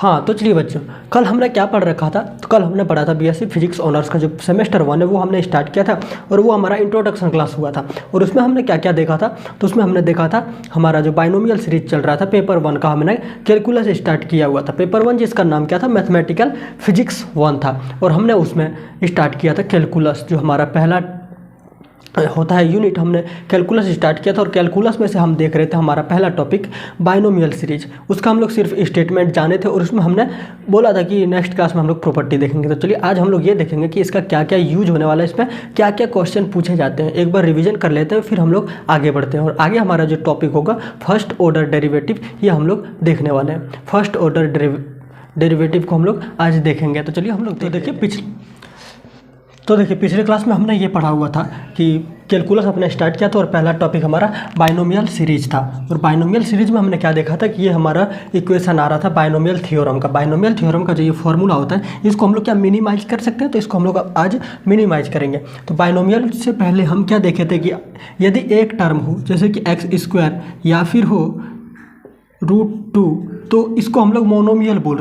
हाँ तो चलिए बच्चों, कल हमने क्या पढ़ रखा था। तो कल हमने पढ़ा था बीएससी फिजिक्स ऑनर्स का जो सेमेस्टर 1 है वो हमने स्टार्ट किया था और वो हमारा इंट्रोडक्शन क्लास हुआ था। और उसमें हमने क्या क्या देखा था, तो उसमें हमने देखा था हमारा जो बाइनोमियल सीरीज चल रहा था पेपर 1 का, हमने कैलकुलस स्टार्ट किया हुआ था। पेपर 1 जिसका नाम क्या था, मैथमेटिकल फिजिक्स 1 था और हमने उसमें स्टार्ट किया था कैलकुलस, जो हमारा पहला होता है यूनिट। हमने कैलकुलस स्टार्ट किया था और कैलकुलस में से हम देख रहे थे हमारा पहला टॉपिक बाइनोमियल सीरीज। उसका हम लोग सिर्फ स्टेटमेंट जाने थे और उसमें हमने बोला था कि नेक्स्ट क्लास में हम लोग प्रॉपर्टी देखेंगे। तो चलिए आज हम लोग ये देखेंगे कि इसका क्या क्या यूज होने वाला है, इसमें क्या क्या क्वेश्चन पूछे जाते हैं। एक बार रिविजन कर लेते हैं, फिर हम लोग आगे बढ़ते हैं। और आगे हमारा जो टॉपिक होगा फर्स्ट ऑर्डर डेरिवेटिव, ये हम लोग देखने वाले हैं। फर्स्ट ऑर्डर डेरिवेटिव को हम लोग आज देखेंगे। तो चलिए हम लोग देखिए पिछले क्लास में हमने ये पढ़ा हुआ था कि कैलकुलस अपने स्टार्ट किया था और पहला टॉपिक हमारा बाइनोमियल सीरीज था। और बाइनोमियल सीरीज में हमने क्या देखा था कि ये हमारा इक्वेशन आ रहा था बाइनोमियल थ्योरम का। बाइनोमियल थ्योरम का जो ये फॉर्मूला होता है इसको हम लोग क्या मिनिमाइज कर सकते हैं, तो इसको हम लोग आज मिनिमाइज करेंगे। तो बाइनोमियल से पहले हम क्या देखे थे कि यदि एक टर्म हो जैसे कि x² या फिर हो √2, तो इसको हम लोग मोनोमियल बोल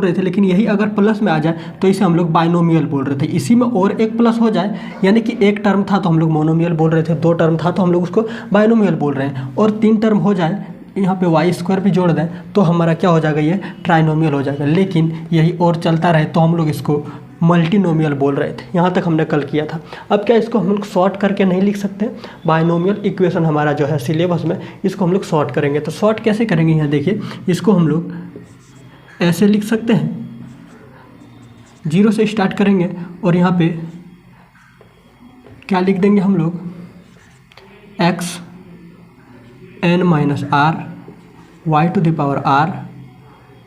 रहे थे। लेकिन यही अगर प्लस में आ जाए तो इसे हम लोग बाइनोमियल बोल रहे थे। इसी में और एक प्लस हो जाए, यानी कि एक टर्म था तो हम लोग मोनोमियल बोल रहे थे, 2 टर्म था तो हम लोग उसको बाइनोमियल बोल रहे हैं, और 3 टर्म हो जाए, यहाँ पे y² भी जोड़ दें तो हमारा क्या हो जाएगा, ये ट्राइनोमियल हो जाएगा। लेकिन यही और चलता रहे तो हम लोग इसको मल्टीनोमियल बोल रहे थे। यहाँ तक हमने कल किया था। अब क्या इसको हम लोग शॉर्ट करके नहीं लिख सकते? बाइनोमियल इक्वेशन हमारा जो है सिलेबस में, इसको हम लोग शॉर्ट करेंगे। तो शॉर्ट कैसे करेंगे, यहाँ देखिए, इसको हम लोग ऐसे लिख सकते हैं, 0 से स्टार्ट करेंगे और यहाँ पे क्या लिख देंगे हम लोग, x n - r y⁴ r,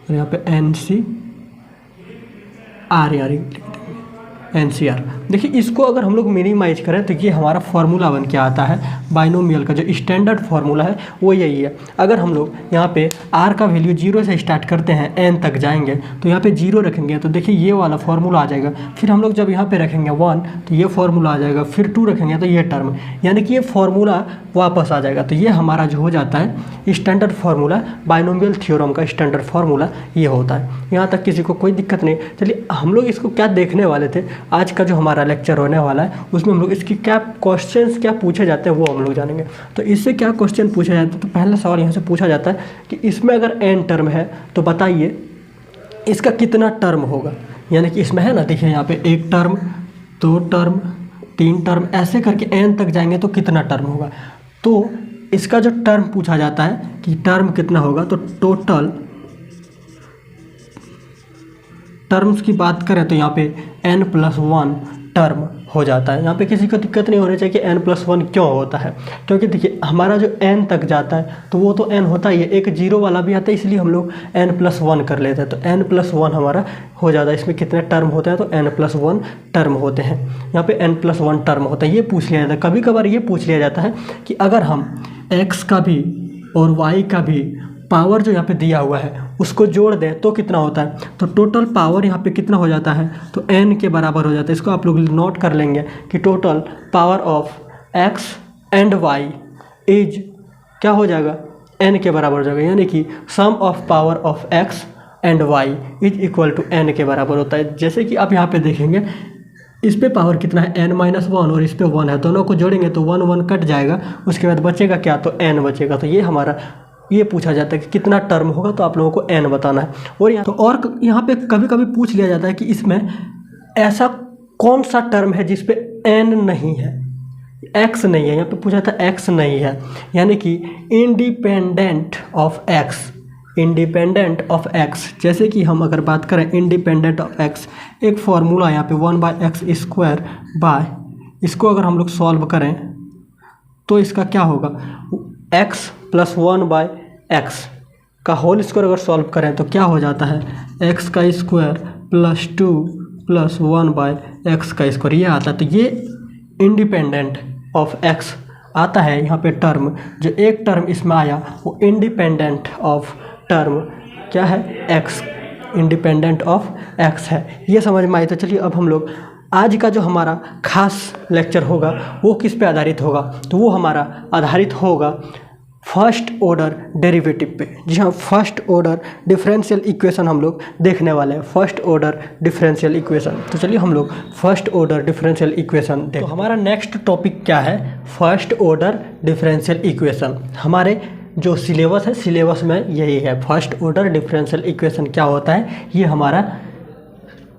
और यहाँ पे NC आर यार NCR। देखिए इसको अगर हम लोग मिनिमाइज करें तो ये हमारा फार्मूला बन के आता है। बाइनोमियल का जो स्टैंडर्ड फार्मूला है वो यही है। अगर हम लोग यहाँ पे r का वैल्यू 0 से स्टार्ट करते हैं, n तक जाएंगे तो यहाँ पे 0 रखेंगे तो देखिए ये वाला फार्मूला आ जाएगा। फिर हम लोग जब यहाँ पे रखेंगे 1 तो ये फार्मूला आ जाएगा, फिर 2 रखेंगे तो ये टर्म, यानी कि ये फार्मूला वापस आ जाएगा। तो ये हमारा जो हो जाता है स्टैंडर्ड फार्मूला, बाइनोमियल थ्योरम का स्टैंडर्ड फार्मूला ये होता है। यहाँ तक किसी को कोई दिक्कत नहीं। चलिए हम लोग इसको क्या देखने वाले थे, आज का जो हमारा लेक्चर होने वाला है उसमें हम लोग इसकी क्या क्वेश्चंस क्या पूछे जाते हैं वो हम लोग जानेंगे। तो इससे क्या क्वेश्चन पूछा जाता है, तो पहला सवाल यहाँ से पूछा जाता है कि इसमें अगर n टर्म है तो बताइए इसका कितना टर्म होगा। यानी कि इसमें है ना, देखिए यहाँ पे 1 टर्म, 2 टर्म, 3 टर्म, ऐसे करके n तक जाएंगे तो कितना टर्म होगा। तो इसका जो टर्म पूछा जाता है कि टर्म कितना होगा, तो टोटल टर्म्स की बात करें तो यहाँ पे n+1 टर्म हो जाता है। यहाँ पे किसी को दिक्कत नहीं होनी चाहिए कि n+1 क्यों होता है, क्योंकि देखिए हमारा जो n तक जाता है तो वो तो n होता ही है, एक 0 वाला भी आता है, इसलिए हम लोग n+1 कर लेते हैं। तो n+1 हमारा हो जाता है। इसमें कितने टर्म होते हैं, तो n+1 टर्म होते हैं। यहाँ पे n+1 टर्म होता है। ये पूछ लिया जाता है, कभी कभार ये पूछ लिया जाता है कि अगर हम x का भी और y का भी पावर जो यहाँ पे दिया हुआ है उसको जोड़ दें तो कितना होता है। तो टोटल पावर यहाँ पे कितना हो जाता है, तो n के बराबर हो जाता है। इसको आप लोग नोट कर लेंगे कि total power of x and y is क्या हो जाएगा, n के बराबर हो जाएगा। यानी कि sum of power of x and y is equal to n के बराबर होता है। जैसे कि आप यहाँ पे देखेंगे इस पे पावर कितना है, n-1, और इस पे 1 है, दोनों को जोड़ेंगे तो 1 1 कट जाएगा, उसके बाद बचेगा क्या, तो n बचेगा। तो ये हमारा ये पूछा जाता है कि कितना टर्म होगा, तो आप लोगों को n बताना है। और यहाँ पे कभी कभी पूछ लिया जाता है कि इसमें ऐसा कौन सा टर्म है जिस पे n नहीं है, x नहीं है। यहाँ पे पूछा था x नहीं है, यानी कि इंडिपेंडेंट ऑफ x। जैसे कि हम अगर बात करें इंडिपेंडेंट ऑफ x, एक फार्मूला यहाँ पे 1/x² बाय, इसको अगर हम लोग सॉल्व करें तो इसका क्या होगा, x + 1/x का होल स्क्वायर अगर सॉल्व करें तो क्या हो जाता है, x² + 2 + 1/x², ये आता है। तो ये इंडिपेंडेंट ऑफ x आता है। यहाँ पे टर्म जो एक टर्म इसमें आया वो इंडिपेंडेंट ऑफ टर्म क्या है, x, इंडिपेंडेंट ऑफ x है। ये समझ में आई। तो चलिए अब हम लोग आज का जो हमारा खास लेक्चर होगा वो किस पे आधारित होगा, तो वो हमारा आधारित होगा फर्स्ट ऑर्डर डेरिवेटिव पे। जी हाँ, फर्स्ट ऑर्डर डिफरेंशियल इक्वेशन हम लोग देखने वाले हैं, फर्स्ट ऑर्डर डिफरेंशियल इक्वेशन। तो चलिए हम लोग फर्स्ट ऑर्डर डिफरेंशियल इक्वेशन देखते हैं। तो हमारा नेक्स्ट टॉपिक क्या है? First order differential equation. हमारे जो सिलेबस है, सिलेबस में यही है, फर्स्ट ऑर्डर डिफरेंशियल इक्वेशन क्या होता है, ये हमारा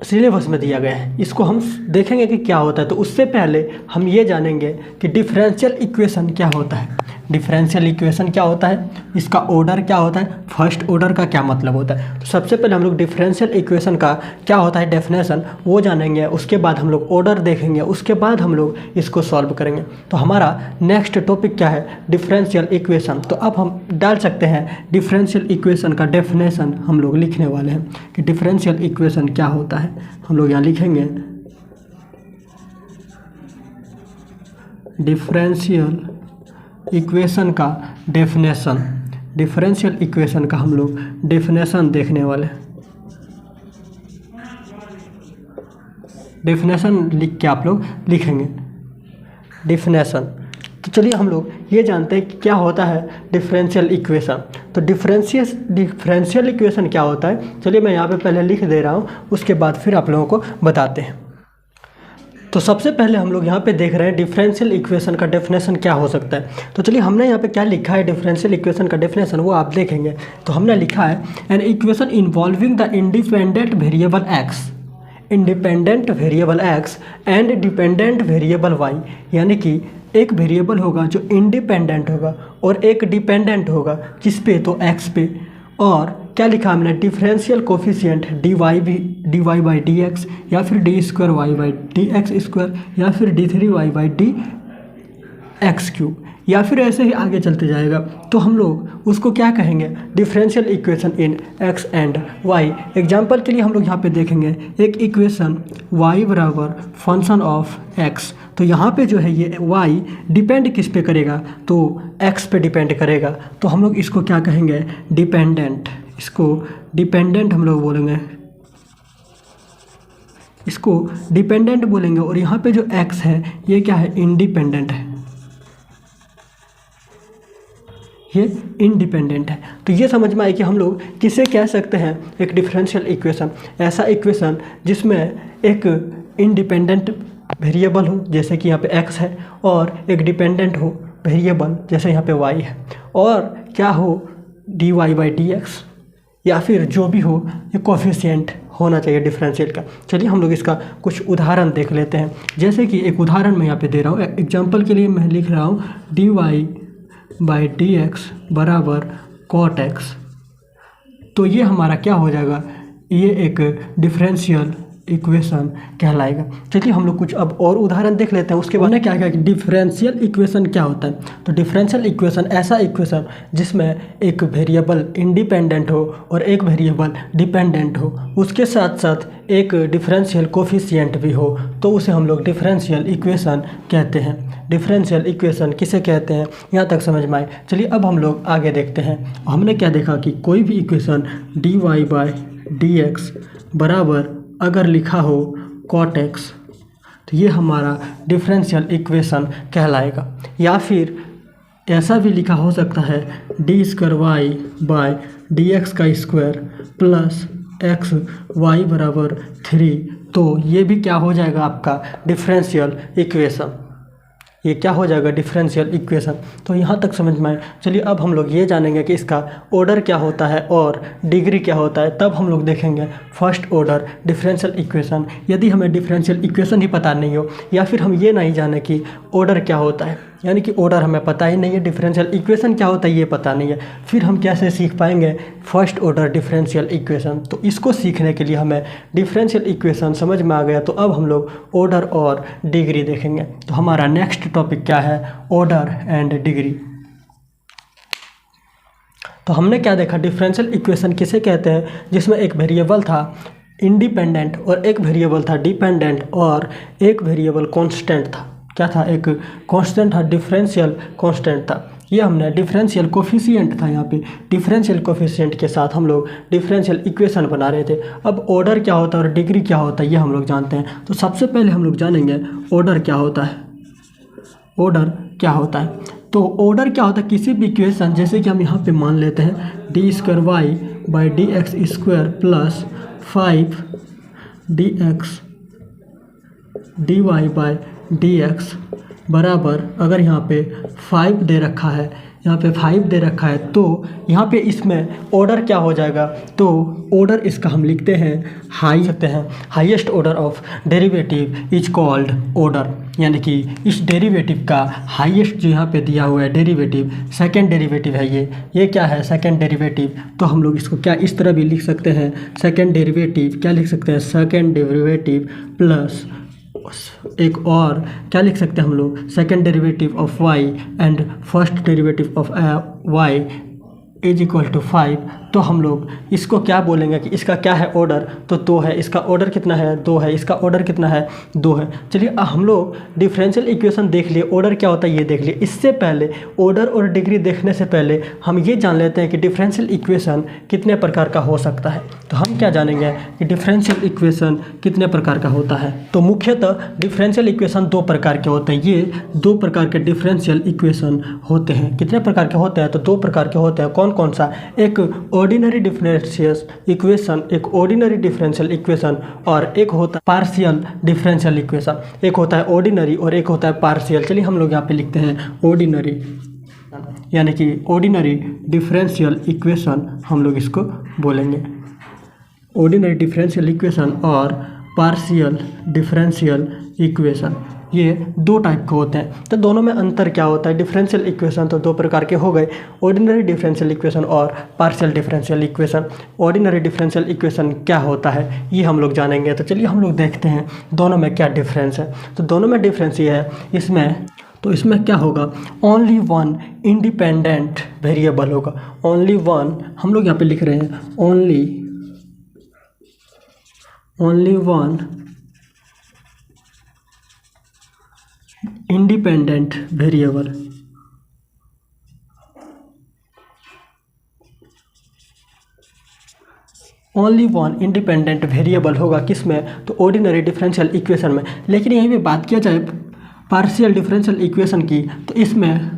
सिलेबस में दिया गया है। इसको हम देखेंगे कि क्या होता है। तो उससे पहले हम ये जानेंगे कि डिफरेंशियल इक्वेशन क्या होता है। डिफरेंशियल इक्वेशन क्या होता है, इसका ऑर्डर क्या होता है, फर्स्ट ऑर्डर का क्या मतलब होता है। तो सबसे पहले हम लोग डिफरेंशियल इक्वेशन का क्या होता है डेफिनेशन वो जानेंगे, उसके बाद हम लोग ऑर्डर देखेंगे, उसके बाद हम लोग इसको सॉल्व करेंगे। तो हमारा नेक्स्ट टॉपिक क्या है? Differential equation. तो अब हम डाल सकते हैं डिफरेंशियल इक्वेशन का डेफिनेशन हम लोग लिखने वाले हैं कि डिफरेंशियल इक्वेशन क्या होता है। हम लोग यहाँ लिखेंगे डिफरेंशियल इक्वेशन का डेफिनेशन। डिफरेंशियल इक्वेशन का हम लोग डेफिनेशन देखने वाले हैं। डेफिनेशन लिख के आप लोग लिखेंगे डिफिनेशन। तो चलिए हम लोग ये जानते हैं कि क्या होता है डिफरेंशियल इक्वेशन। तो डिफरेंशियल इक्वेशन क्या होता है, चलिए मैं यहाँ पे पहले लिख दे रहा हूँ, उसके बाद फिर आप लोगों को बताते हैं। तो सबसे पहले हम लोग यहाँ पे देख रहे हैं डिफरेंशियल इक्वेशन का डेफिनेशन क्या हो सकता है। तो चलिए हमने यहाँ पे क्या लिखा है डिफरेंशियल इक्वेशन का डेफिनेशन वो आप देखेंगे। तो हमने लिखा है an equation involving the independent variable x, independent variable x and dependent variable y. यानी कि एक वेरिएबल होगा जो इंडिपेंडेंट होगा और एक डिपेंडेंट होगा किस पे, तो एक्स पे। और क्या लिखा हमने differential coefficient d y by d x या फिर d square y by d x square या फिर d three y by d x cube या फिर ऐसे ही आगे चलते जाएगा। तो हम लोग उसको क्या कहेंगे, differential equation in x and y. Example के लिए हम लोग यहाँ पे देखेंगे एक इक्वेशन y बराबर फंक्शन ऑफ x। तो यहाँ पे जो है ये y डिपेंड किस पे करेगा, तो x पे डिपेंड करेगा। तो हम लोग इसको क्या कहेंगे, डिपेंडेंट। इसको डिपेंडेंट हम लोग बोलेंगे, इसको डिपेंडेंट बोलेंगे। और यहाँ पे जो x है ये क्या है, इंडिपेंडेंट है, ये इंडिपेंडेंट है। तो ये समझ में आए कि हम लोग किसे कह सकते हैं, एक डिफरेंशियल इक्वेशन, ऐसा इक्वेशन जिसमें एक इंडिपेंडेंट वेरिएबल हो जैसे कि यहाँ पे x है, और एक डिपेंडेंट हो वेरिएबल जैसे यहाँ पे y है, और क्या हो dy बाई डी एक्स, या फिर जो भी हो ये कोफिशिएंट होना चाहिए डिफरेंशियल का। चलिए हम लोग इसका कुछ उदाहरण देख लेते हैं। जैसे कि एक उदाहरण मैं यहाँ पे दे रहा हूँ, एग्जाम्पल के लिए मैं लिख रहा हूँ dy बाई डी एक्स बराबर कॉट एक्स। तो ये हमारा क्या हो जाएगा, ये एक डिफरेंशियल इक्वेशन कहलाएगा। चलिए हम लोग कुछ अब और उदाहरण देख लेते हैं। उसके बाद क्या क्या डिफरेंशियल इक्वेशन क्या होता है। तो डिफरेंशियल इक्वेशन ऐसा इक्वेशन जिसमें एक वेरिएबल इंडिपेंडेंट हो और एक वेरिएबल डिपेंडेंट हो, उसके साथ साथ एक डिफरेंशियल कोफिशिएंट भी हो, तो उसे हम लोग डिफरेंशियल इक्वेशन कहते हैं। डिफरेंशियल इक्वेशन किसे कहते हैं, यहाँ तक समझ में आए। चलिए अब हम लोग आगे देखते हैं। हमने क्या देखा कि कोई भी equation dy by d x बराबर अगर लिखा हो कॉट एक्स, तो ये हमारा डिफरेंशियल इक्वेशन कहलाएगा। या फिर ऐसा भी लिखा हो सकता है d square y by d x का स्क्वायर प्लस एक्स वाई बराबर 3। तो ये भी क्या हो जाएगा आपका डिफरेंशियल इक्वेशन, ये क्या हो जाएगा डिफरेंशियल इक्वेशन। तो यहाँ तक समझ में आए। चलिए अब हम लोग ये जानेंगे कि इसका ऑर्डर क्या होता है और डिग्री क्या होता है, तब हम लोग देखेंगे फर्स्ट ऑर्डर डिफरेंशियल इक्वेशन। यदि हमें डिफरेंशियल इक्वेशन ही पता नहीं हो, या फिर हम ये नहीं जाने कि ऑर्डर क्या होता है, यानी कि ऑर्डर हमें पता ही नहीं है, डिफरेंशियल इक्वेशन क्या होता है ये पता नहीं है, फिर हम कैसे सीख पाएंगे फर्स्ट ऑर्डर डिफरेंशियल इक्वेशन। तो इसको सीखने के लिए हमें डिफरेंशियल इक्वेशन समझ में आ गया, तो अब हम लोग ऑर्डर और डिग्री देखेंगे। तो हमारा नेक्स्ट टॉपिक क्या है, ऑर्डर एंड डिग्री। तो हमने क्या देखा, डिफरेंशियल इक्वेशन किसे कहते हैं, जिसमें एक वेरिएबल था इंडिपेंडेंट और एक वेरिएबल था डिपेंडेंट और एक वेरिएबल कांस्टेंट था। क्या था, एक कांस्टेंट था, डिफरेंशियल कांस्टेंट था। ये हमने डिफरेंशियल कोफिशिएंट था, यहाँ पे डिफरेंशियल कोफिशिएंट के साथ हम लोग डिफरेंशियल इक्वेशन बना रहे थे। अब ऑर्डर क्या होता है और डिग्री क्या होता है ये हम लोग जानते हैं। तो सबसे पहले हम लोग जानेंगे ऑर्डर क्या होता है। ऑर्डर क्या होता है, तो ऑर्डर क्या होता है किसी भी इक्वेशन, जैसे कि हम यहाँ पे मान लेते हैं d square y by d x square plus 5 d x d y by d x बराबर, अगर यहाँ पे 5 दे रखा है, यहाँ पे 5 दे रखा है, तो यहाँ पे इसमें ऑर्डर क्या हो जाएगा, तो ऑर्डर इसका हम लिखते हैं highest order of derivative is called order, यानी कि इस डेरिवेटिव का हाईएस्ट जो यहाँ पे दिया हुआ है डेरिवेटिव सेकंड डेरिवेटिव है, ये क्या है सेकंड डेरिवेटिव। तो हम लोग इसको क्या इस तरह भी लिख सकते हैं, सेकंड डेरिवेटिव क्या लिख सकते हैं, सेकंड डेरिवेटिव प्लस एक और क्या लिख सकते हैं हम लोग, second derivative of y and first derivative of y is equal to 5। तो हम लोग इसको क्या बोलेंगे कि इसका क्या है ऑर्डर, तो 2 है, इसका ऑर्डर कितना है 2 है, इसका ऑर्डर कितना है 2 है। चलिए हम लोग डिफरेंशियल इक्वेशन देख लिए, ऑर्डर क्या होता है ये देख लिए। इससे पहले ऑर्डर और डिग्री देखने से पहले हम ये जान लेते हैं कि डिफरेंशियल इक्वेशन कितने प्रकार का हो सकता है। तो हम क्या जानेंगे कि डिफरेंशियल इक्वेशन कितने प्रकार का होता है। तो मुख्यतः डिफरेंशियल इक्वेशन 2 प्रकार के होते हैं, ये 2 प्रकार के डिफरेंशियल इक्वेशन होते हैं। कितने प्रकार के होते हैं, तो 2 प्रकार के होते हैं। कौन कौन सा, एक ऑर्डिनरी डिफरेंशियल इक्वेशन, एक ऑर्डिनरी डिफरेंशियल इक्वेशन, और एक होता है पार्शियल डिफरेंशियल इक्वेशन। एक होता है ऑर्डिनरी और एक होता है पार्शियल। चलिए हम लोग यहाँ पे लिखते हैं ऑर्डिनरी, यानी कि ऑर्डिनरी डिफरेंशियल इक्वेशन हम लोग इसको बोलेंगे, ऑर्डिनरी डिफरेंशियल इक्वेशन और पार्शियल डिफरेंशियल इक्वेशन। ये 2 टाइप के होते हैं। तो दोनों में अंतर क्या होता है, डिफरेंशियल इक्वेशन तो 2 प्रकार के हो गए, ऑर्डिनरी डिफरेंशियल इक्वेशन और partial differential equation. Ordinary differential equation क्या होता है ये हम लोग जानेंगे। तो चलिए हम लोग देखते हैं दोनों में क्या डिफरेंस है। तो दोनों में डिफरेंस ये है, इसमें क्या होगा, ओनली वन इंडिपेंडेंट वेरिएबल होगा, ओनली वन, हम लोग यहाँ पे लिख रहे हैं only one independent variable, only one independent variable होगा किसमें, तो ऑर्डिनरी डिफरेंशियल इक्वेशन में। लेकिन यहीं पे बात किया जाए पार्शियल डिफरेंशियल इक्वेशन की, तो इसमें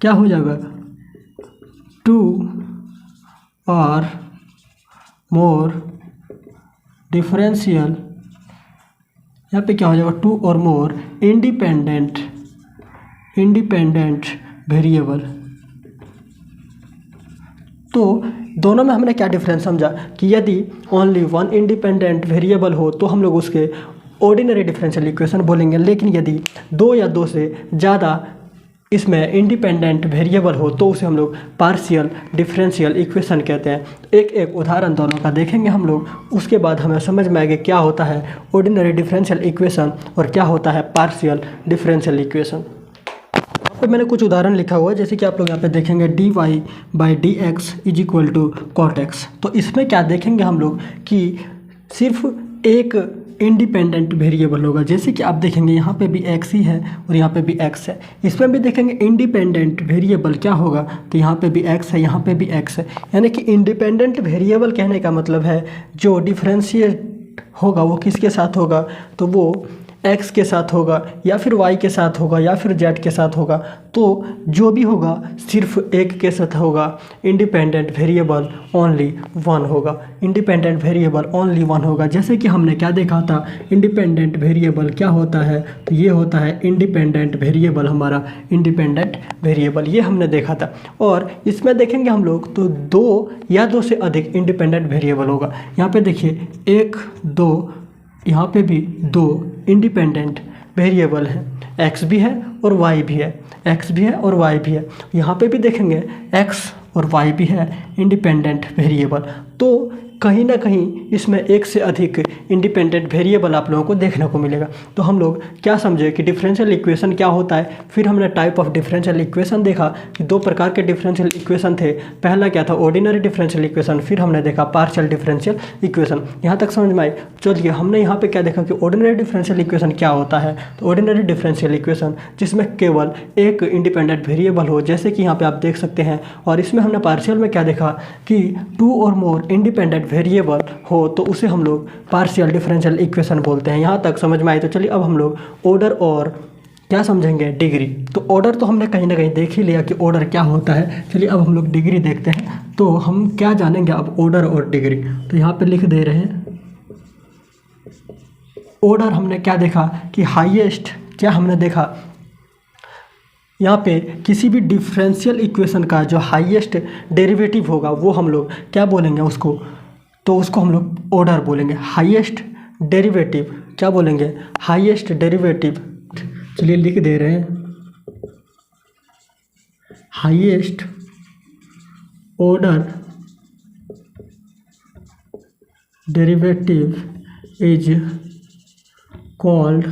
क्या हो जाएगा, 2 और मोर डिफरेंशियल, यहाँ पे क्या हो जाएगा, 2 और मोर इंडिपेंडेंट वेरिएबल। तो दोनों में हमने क्या डिफरेंस समझा कि यदि ओनली वन इंडिपेंडेंट वेरिएबल हो तो हम लोग उसके ऑर्डिनरी डिफरेंशियल इक्वेशन बोलेंगे, लेकिन यदि 2 या 2 से ज़्यादा इसमें इंडिपेंडेंट वेरिएबल हो तो उसे हम लोग पार्शियल डिफरेंशियल इक्वेशन कहते हैं। एक उदाहरण दोनों का देखेंगे हम लोग, उसके बाद हमें समझ में आएगा क्या होता है ऑर्डिनरी डिफरेंशियल इक्वेशन और क्या होता है पार्शियल डिफरेंशियल इक्वेशन। यहाँ पे मैंने कुछ उदाहरण लिखा हुआ है, जैसे कि आप लोग यहाँ पे देखेंगे d y by d x is equal to cot x. तो इसमें क्या देखेंगे हम लोग कि सिर्फ एक इंडिपेंडेंट वेरिएबल होगा, जैसे कि आप देखेंगे यहाँ पे भी x ही है और यहाँ पे भी x है। इसमें भी देखेंगे इंडिपेंडेंट वेरिएबल क्या होगा, तो यहाँ पे भी x है, यहाँ पे भी x है। यानी कि इंडिपेंडेंट वेरिएबल कहने का मतलब है जो डिफरेंशिएट होगा वो किसके साथ होगा, तो वो x के साथ होगा या फिर y के साथ होगा या फिर z के साथ होगा। तो जो भी होगा सिर्फ एक के साथ होगा, इंडिपेंडेंट वेरिएबल ओनली वन होगा, इंडिपेंडेंट वेरिएबल ओनली वन होगा। जैसे कि हमने क्या देखा था, इंडिपेंडेंट वेरिएबल क्या होता है, तो ये होता है इंडिपेंडेंट वेरिएबल, हमारा इंडिपेंडेंट वेरिएबल ये हमने देखा था। और इसमें देखेंगे हम लोग तो 2 या 2 से अधिक इंडिपेंडेंट वेरिएबल होगा। यहाँ पे देखिए 1 2, यहाँ पे भी 2 इंडिपेंडेंट वेरिएबल है, x भी है और y भी है, x भी है और y भी है। यहाँ पे भी देखेंगे x और y भी है इंडिपेंडेंट वेरिएबल। तो कहीं ना कहीं इसमें एक से अधिक इंडिपेंडेंट वेरिएबल आप लोगों को देखने को मिलेगा। तो हम लोग क्या समझे कि डिफरेंशियल इक्वेशन क्या होता है। फिर हमने टाइप ऑफ डिफरेंशियल इक्वेशन देखा कि 2 प्रकार के डिफरेंशियल इक्वेशन थे। पहला क्या था, ऑर्डिनरी डिफरेंशियल इक्वेशन, फिर हमने देखा पार्शियल डिफरेंशियल इक्वेशन। यहाँ तक समझ में आई। चलिए हमने यहाँ पे क्या देखा कि ऑर्डिनरी डिफरेंशियल इक्वेशन क्या होता है। तो ऑर्डिनरी डिफरेंशियल इक्वेशन जिसमें केवल एक इंडिपेंडेंट वेरिएबल हो, जैसे कि यहाँ पे आप देख सकते हैं। और इसमें हमने पार्शियल में क्या देखा कि 2 और मोर इंडिपेंडेंट वेरिएबल हो तो उसे हम लोग पार्शियल डिफरेंशियल इक्वेशन बोलते हैं। यहाँ तक समझ में आई। तो चलिए अब हम लोग ऑर्डर और क्या समझेंगे, डिग्री। तो ऑर्डर तो हमने कहीं ना कहीं देख ही लिया कि ऑर्डर क्या होता है। चलिए अब हम लोग डिग्री देखते हैं। तो हम क्या जानेंगे अब, ऑर्डर और डिग्री। तो यहाँ पे लिख दे रहे हैं, ऑर्डर हमने क्या देखा कि हाईएस्ट, क्या हमने देखा यहाँ पे किसी भी डिफरेंशियल इक्वेशन का जो हाईएस्ट डेरिवेटिव होगा वो हम लोग क्या बोलेंगे उसको, तो उसको हम लोग ऑर्डर बोलेंगे। हाईएस्ट डेरिवेटिव क्या बोलेंगे, हाईएस्ट डेरिवेटिव। चलिए लिख दे रहे हैं, highest order derivative is called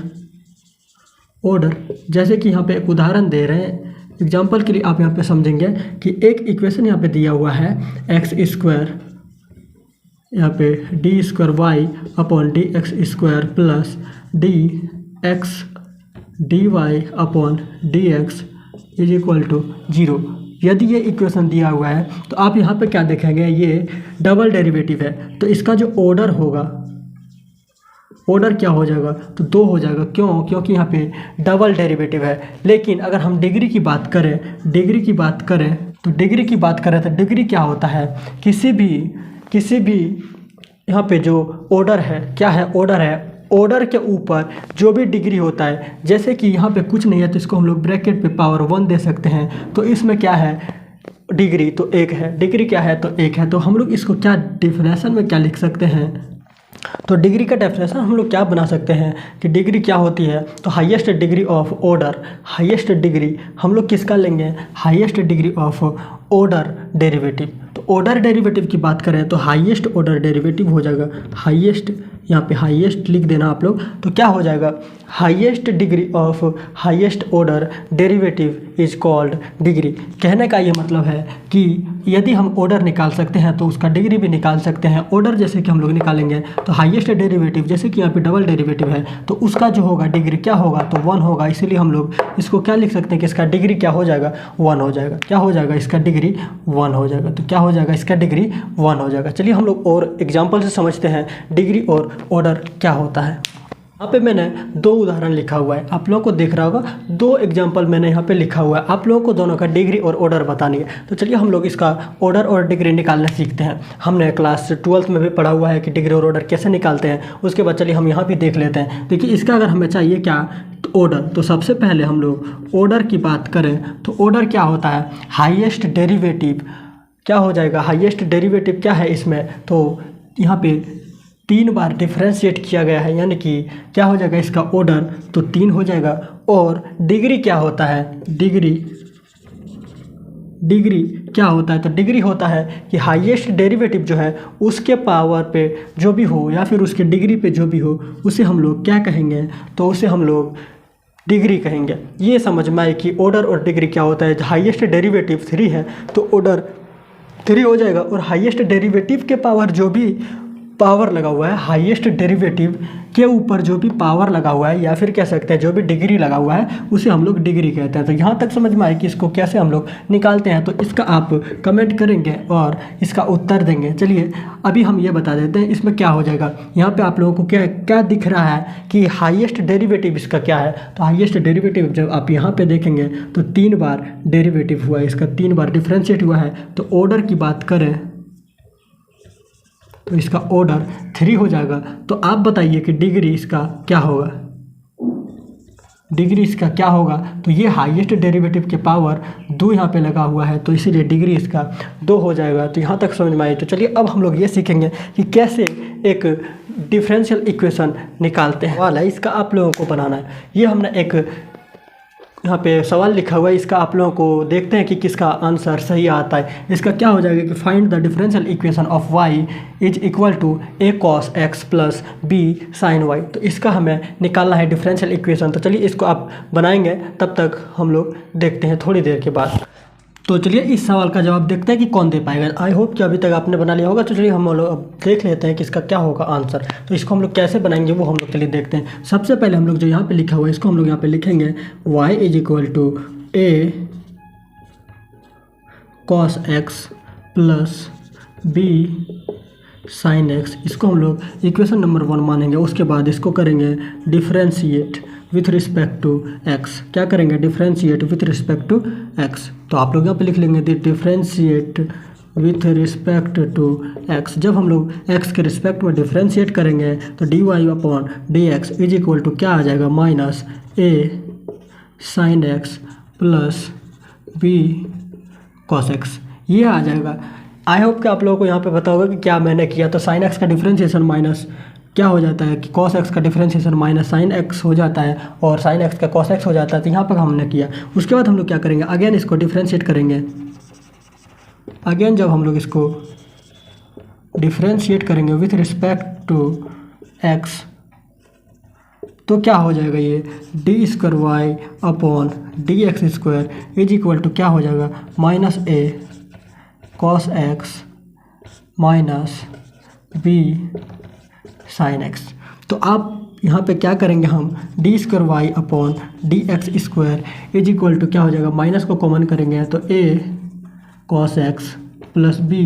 order. जैसे कि यहाँ पे एक उदाहरण दे रहे हैं, एग्जांपल के लिए आप यहाँ पे समझेंगे कि एक इक्वेशन यहाँ पे दिया हुआ है एक्स स्क्वायर, यहाँ पे d square Y upon D x square plus d x d Y upon D x is equal to 0। यदि ये इक्वेशन दिया हुआ है तो आप यहाँ पे क्या देखेंगे, ये डबल डेरिवेटिव है, तो इसका जो ऑर्डर होगा, ऑर्डर क्या हो जाएगा, तो 2 हो जाएगा। क्यों, क्योंकि यहाँ पे डबल डेरिवेटिव है। लेकिन अगर हम डिग्री की बात करें, तो डिग्री तो डिग्री क्या होता है, किसी भी यहाँ पे जो ऑर्डर है, क्या है, ऑर्डर है, ऑर्डर के ऊपर जो भी डिग्री होता है, जैसे कि यहाँ पे कुछ नहीं है तो इसको हम लोग ब्रैकेट पे पावर 1 दे सकते हैं। तो इसमें क्या है, डिग्री तो 1 है, डिग्री क्या है, तो 1 है। तो हम लोग इसको क्या डेफिनेशन में क्या लिख सकते हैं, तो डिग्री का डेफिनेशन हम लोग क्या बना सकते हैं कि डिग्री क्या होती है, तो highest degree of order. Highest degree हम लोग किसका लेंगे, highest degree of order derivative. तो ऑर्डर डेरिवेटिव की बात करें तो हाईएस्ट ऑर्डर डेरिवेटिव हो जाएगा, हाईएस्ट, यहाँ पे हाईएस्ट लिख देना आप लोग। तो क्या हो जाएगा, highest degree of highest order derivative is called degree. कहने का ये मतलब है कि यदि हम ऑर्डर निकाल सकते हैं तो उसका डिग्री भी निकाल सकते हैं। ऑर्डर जैसे कि हम लोग निकालेंगे तो हाईएस्ट डेरिवेटिव, जैसे कि यहाँ पे डबल डेरिवेटिव है तो उसका जो होगा डिग्री क्या होगा, तो 1 होगा। इसीलिए हम लोग इसको क्या लिख सकते हैं कि इसका डिग्री क्या हो जाएगा, 1 हो जाएगा। क्या हो जाएगा, इसका डिग्री 1 हो जाएगा। तो क्या हो जाएगा, इसका डिग्री 1 हो जाएगा। चलिए हम लोग और एग्जाम्पल से समझते हैं डिग्री और ऑर्डर क्या होता है। यहाँ पे मैंने 2 उदाहरण लिखा हुआ है, आप लोगों को दिख रहा होगा, 2 एग्जाम्पल मैंने यहाँ पे लिखा हुआ है। आप लोगों को दोनों का डिग्री और ऑर्डर बतानी है। तो चलिए हम लोग इसका ऑर्डर और डिग्री निकालना सीखते हैं। हमने क्लास 12th में भी पढ़ा हुआ है कि डिग्री और ऑर्डर कैसे निकालते हैं। उसके बाद चलिए हम यहाँ भी देख लेते हैं। देखिए इसका अगर हमें चाहिए क्या, तो ऑर्डर, तो सबसे पहले हम लोग ऑर्डर की बात करें तो ऑर्डर क्या होता है, हाईएस्ट डेरिवेटिव। क्या हो जाएगा, हाईएस्ट डेरिवेटिव क्या है इसमें, तो यहाँ पे 3 बार डिफ्रेंशिएट किया गया है, यानी कि क्या हो जाएगा इसका ऑर्डर, तो 3 हो जाएगा। और डिग्री क्या होता है, डिग्री क्या होता है, तो डिग्री होता है कि हाईएस्ट डेरिवेटिव जो है उसके पावर पे जो भी हो या फिर उसके डिग्री पे जो भी हो उसे हम लोग क्या कहेंगे, तो उसे हम लोग डिग्री कहेंगे। ये समझ में आए कि ऑर्डर और डिग्री क्या होता है। हाईएस्ट डेरिवेटिव 3 है तो ऑर्डर 3 हो जाएगा। और हाईएस्ट डेरिवेटिव के पावर जो भी पावर लगा हुआ है, हाईएस्ट डेरिवेटिव के ऊपर जो भी पावर लगा हुआ है या फिर कह सकते हैं जो भी डिग्री लगा हुआ है उसे हम लोग डिग्री कहते हैं। तो यहाँ तक समझ में आए कि इसको कैसे हम लोग निकालते हैं। तो इसका आप कमेंट करेंगे और इसका उत्तर देंगे। चलिए अभी हम ये बता देते हैं इसमें क्या हो जाएगा। यहाँ पे आप लोगों को क्या क्या दिख रहा है कि हाईएस्ट डेरिवेटिव इसका क्या है, तो हाईएस्ट डेरिवेटिव जब आप यहाँ पे देखेंगे तो 3 बार डेरिवेटिव हुआ है, इसका 3 बार डिफ्रेंशिएट हुआ है। तो ऑर्डर की बात करें तो इसका ऑर्डर 3 हो जाएगा। तो आप बताइए कि डिग्री इसका क्या होगा, डिग्री इसका क्या होगा, तो ये हाईएस्ट डेरिवेटिव के पावर 2 यहाँ पे लगा हुआ है तो इसीलिए डिग्री इसका 2 हो जाएगा। तो यहाँ तक समझ में आए। तो चलिए अब हम लोग ये सीखेंगे कि कैसे एक डिफरेंशियल इक्वेशन निकालते हैं वाला, इसका आप लोगों को बनाना है। ये हमने एक यहाँ पे सवाल लिखा हुआ है, इसका आप लोगों को देखते हैं कि किसका आंसर सही आता है। इसका क्या हो जाएगा कि find the differential equation of y is equal to a cos x plus b sin y। तो इसका हमें निकालना है डिफरेंशियल इक्वेशन। तो चलिए इसको आप बनाएंगे, तब तक हम लोग देखते हैं थोड़ी देर के बाद। तो चलिए इस सवाल का जवाब देखते हैं कि कौन दे पाएगा। आई होप कि अभी तक आपने बना लिया होगा। तो चलिए हम लोग अब देख लेते हैं कि इसका क्या होगा आंसर। तो इसको हम लोग कैसे बनाएंगे वो हम लोग चलिए देखते हैं। सबसे पहले हम लोग जो यहाँ पे लिखा हुआ है इसको हम लोग यहाँ पे लिखेंगे y is equal to a cos x plus b sine x, इसको हम लोग इक्वेशन नंबर 1 मानेंगे। उसके बाद इसको करेंगे differentiate with respect to x. क्या करेंगे? Differentiate with respect to x. तो आप लोग यहाँ पे लिख लेंगे differentiate with respect to x. जब हम लोग एक्स के रिस्पेक्ट में डिफ्रेंशिएट करेंगे तो D Y upon D x is equal to क्या आ जाएगा? Minus A sine X plus B cos X, ये आ जाएगा। आई होप कि आप लोगों को यहाँ पे पता होगा कि क्या मैंने किया। तो साइन एक्स का डिफ्रेंशिएशन माइनस क्या हो जाता है कि कॉस एक्स का डिफ्रेंशिएशन माइनस साइन एक्स हो जाता है और साइन एक्स का कॉस एक्स हो जाता है। तो यहाँ पर हमने किया। उसके बाद हम लोग क्या करेंगे? अगेन इसको डिफ्रेंशिएट करेंगे। अगेन जब हम लोग इसको डिफ्रेंशिएट करेंगे विथ रिस्पेक्ट टू एक्स तो क्या हो जाएगा? ये D square Y upon D x square is equal to क्या हो जाएगा? Minus A cos X minus B sine X. तो आप यहाँ पे क्या करेंगे? हम D square Y upon D x square is equal to क्या हो जाएगा? माइनस को कॉमन करेंगे तो A cos X plus B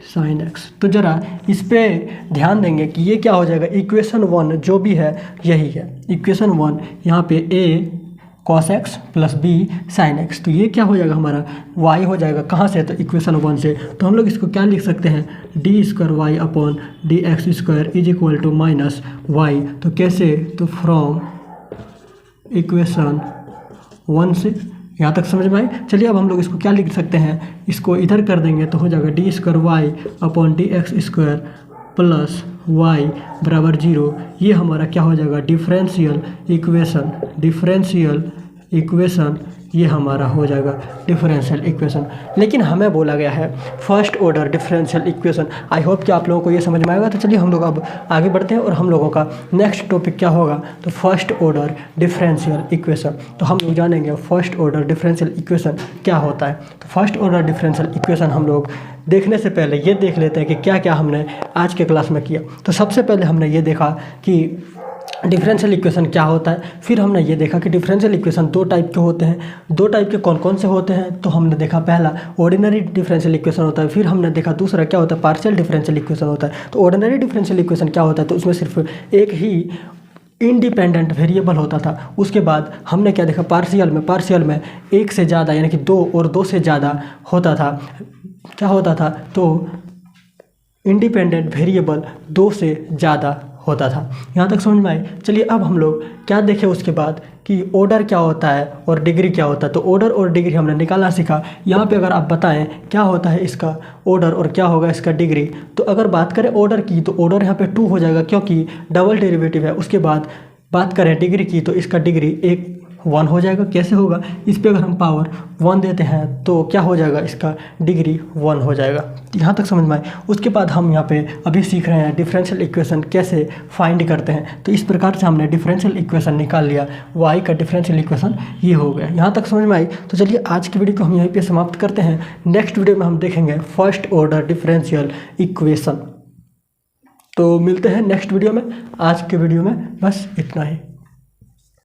sine X. तो ज़रा इस पे ध्यान देंगे कि ये क्या हो जाएगा? इक्वेशन 1 जो भी है यही है। इक्वेशन 1 यहाँ पे A cos X plus B sine X. तो ये क्या हो जाएगा? हमारा y हो जाएगा। कहाँ से? तो इक्वेशन 1 से। तो हम लोग इसको क्या लिख सकते हैं? D square Y upon D x square is equal to minus y. तो कैसे? तो फ्रॉम इक्वेशन 1 से। यहाँ तक समझ में आई? चलिए अब हम लोग इसको क्या लिख सकते हैं? इसको इधर कर देंगे तो हो जाएगा d square Y upon D x square plus y बराबर 0। ये हमारा क्या हो जाएगा? डिफरेंशियल इक्वेशन ये हमारा हो जाएगा डिफरेंशियल इक्वेशन। लेकिन हमें बोला गया है first order differential equation. I hope कि आप लोगों को ये समझ में आएगा। तो चलिए हम लोग अब आगे बढ़ते हैं और हम लोगों का नेक्स्ट टॉपिक क्या होगा? तो फर्स्ट ऑर्डर डिफरेंशियल इक्वेशन। तो हम लोग जानेंगे फर्स्ट ऑर्डर डिफरेंशियल इक्वेशन क्या होता है। तो फर्स्ट ऑर्डर डिफरेंशियल इक्वेशन हम लोग देखने से पहले ये देख लेते हैं कि क्या क्या हमने आज के क्लास में किया। तो सबसे पहले हमने ये देखा कि डिफरेंशियल इक्वेशन क्या होता है। फिर हमने ये देखा कि डिफरेंशियल इक्वेशन 2 टाइप के होते हैं। 2 टाइप के कौन कौन से होते हैं? तो हमने देखा पहला ऑर्डिनरी डिफरेंशियल इक्वेशन होता है। फिर हमने देखा दूसरा क्या होता है? पार्शियल डिफरेंशियल इक्वेशन होता है। तो ऑर्डिनरी डिफरेंशियल इक्वेशन क्या होता है? तो उसमें सिर्फ एक ही इंडिपेंडेंट वेरिएबल होता था। उसके बाद हमने क्या देखा? पार्शियल में एक से ज़्यादा यानी कि 2 और 2 से ज़्यादा होता था। क्या होता था? तो इंडिपेंडेंट वेरिएबल 2 से ज़्यादा होता था। यहाँ तक समझ में आई? चलिए अब हम लोग क्या देखें उसके बाद कि ऑर्डर क्या होता है और डिग्री क्या होता है। तो ऑर्डर और डिग्री हमने निकालना सीखा। यहाँ पे अगर आप बताएं क्या होता है इसका ऑर्डर और क्या होगा इसका डिग्री। तो अगर बात करें ऑर्डर की तो ऑर्डर यहाँ पे 2 हो जाएगा क्योंकि डबल डेरिवेटिव है। उसके बाद बात करें डिग्री की तो इसका डिग्री 1 हो जाएगा। कैसे होगा? इस पर अगर हम पावर 1 देते हैं तो क्या हो जाएगा? इसका डिग्री 1 हो जाएगा। यहाँ तक समझ में आए? उसके बाद हम यहाँ पे अभी सीख रहे हैं डिफरेंशियल इक्वेशन कैसे फाइंड करते हैं। तो इस प्रकार से हमने डिफरेंशियल इक्वेशन निकाल लिया। y का डिफरेंशियल इक्वेशन ये हो गया। यहाँ तक समझ में आई? तो चलिए आज की वीडियो को हम यहीं पे समाप्त करते हैं। नेक्स्ट वीडियो में हम देखेंगे फर्स्ट ऑर्डर डिफरेंशियल इक्वेशन। तो मिलते हैं नेक्स्ट वीडियो में। आज के वीडियो में बस इतना ही।